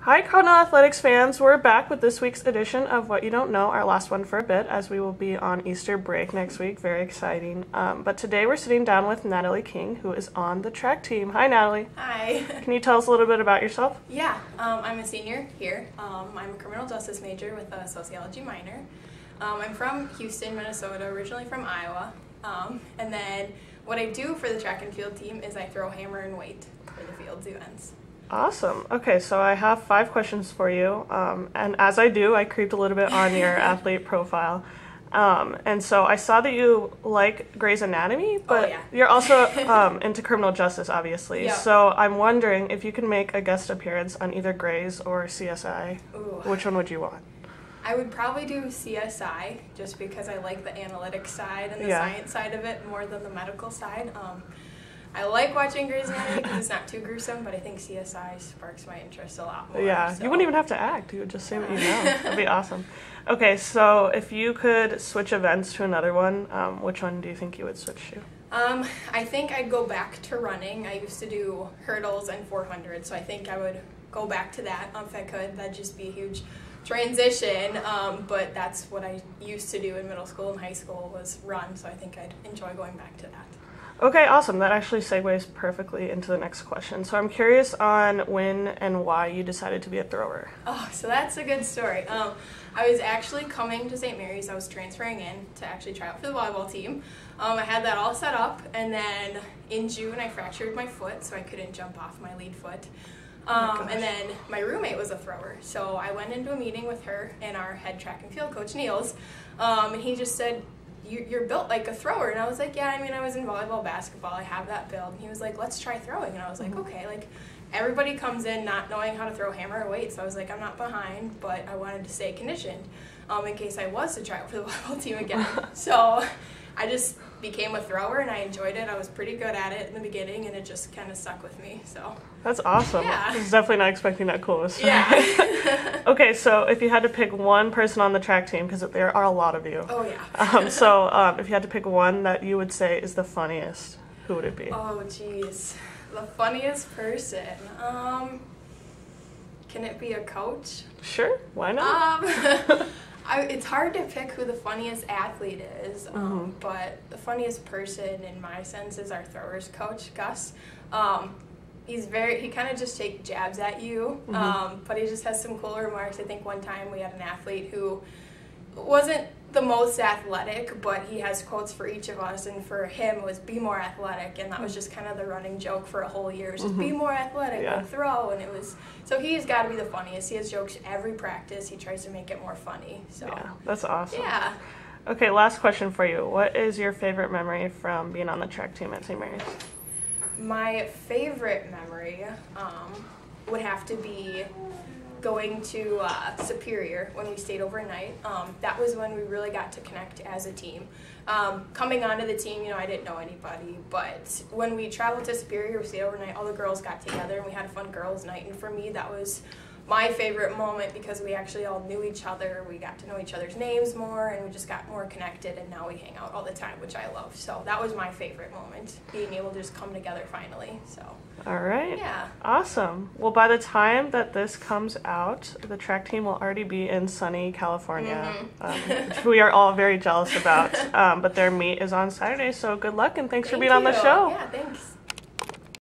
Hi, Cardinal Athletics fans. We're back with this week's edition of What You Don't Know, our last one for a bit, as we will be on Easter break next week. Very exciting. But today we're sitting down with Natalie King, who is on the track team. Hi, Natalie. Hi. Can you tell us a little bit about yourself? Yeah, I'm a senior here. I'm a criminal justice major with a sociology minor. I'm from Houston, Minnesota, originally from Iowa. And then what I do for the track and field team is I throw hammer and weight for the fields events. Awesome. Okay, so I have 5 questions for you. And as I do, I creeped a little bit on your athlete profile. And so I saw that you like Grey's Anatomy, but you're also into criminal justice, obviously. Yeah. So I'm wondering if you can make a guest appearance on either Grey's or CSI. Ooh. Which one would you want? I would probably do CSI just because I like the analytics side and the science side of it more than the medical side. I like watching Grey's Anatomy because it's not too gruesome, but I think CSI sparks my interest a lot more. Yeah, so. You wouldn't even have to act. You would just say what you know. That'd be awesome. Okay, so if you could switch events to another one, which one do you think you would switch to? I think I'd go back to running. I used to do hurdles and 400, so I think I would go back to that if I could. That'd just be a huge transition, but that's what I used to do in middle school and high school was run, so I think I'd enjoy going back to that. Okay, awesome. That actually segues perfectly into the next question. So I'm curious on when and why you decided to be a thrower. Oh, so that's a good story. I was actually coming to St. Mary's. I was transferring in to actually try out for the volleyball team. I had that all set up, and then in June I fractured my foot, so I couldn't jump off my lead foot. And then my roommate was a thrower, so I went into a meeting with her and our head track and field coach, Niels, and he just said, you're built like a thrower. And I was like, yeah, I mean, I was in volleyball, basketball, I have that build. And he was like, let's try throwing. And I was like, okay, like everybody comes in not knowing how to throw hammer or weight, so I was like, I'm not behind, but I wanted to stay conditioned in case I was to try out for the volleyball team again. So I just became a thrower and I enjoyed it. I was pretty good at it in the beginning and it just kind of stuck with me. So that's awesome. Yeah. I was definitely not expecting that cool. Yeah. Okay, so if you had to pick one person on the track team, because there are a lot of you. Oh, yeah. If you had to pick one that you would say is the funniest, who would it be? Oh, geez. The funniest person. Can it be a coach? Sure, why not? It's hard to pick who the funniest athlete is, but the funniest person in my sense is our throwers coach, Gus. He kind of just takes jabs at you, but he just has some cool remarks. I think one time we had an athlete who wasn't the most athletic, but he has quotes for each of us, and for him it was be more athletic, and that was just kind of the running joke for a whole year, just be more athletic and throw, and it was, so he's got to be the funniest. He has jokes every practice. He tries to make it more funny. So yeah, that's awesome. Yeah. Okay, last question for you. What is your favorite memory from being on the track team at St. Mary's? My favorite memory would have to be going to Superior when we stayed overnight. That was when we really got to connect as a team. Coming onto the team, I didn't know anybody, but when we traveled to Superior, we stayed overnight, all the girls got together and we had a fun girls' night, and for me that was my favorite moment because we actually all knew each other, we got to know each other's names more, and we just got more connected, and now we hang out all the time, which I love. So that was my favorite moment, being able to just come together finally. So all right. Yeah. Awesome. Well, by the time that this comes out, the track team will already be in sunny California, which we are all very jealous about. But their meet is on Saturday, so good luck and thanks for being on the show. Yeah, thanks.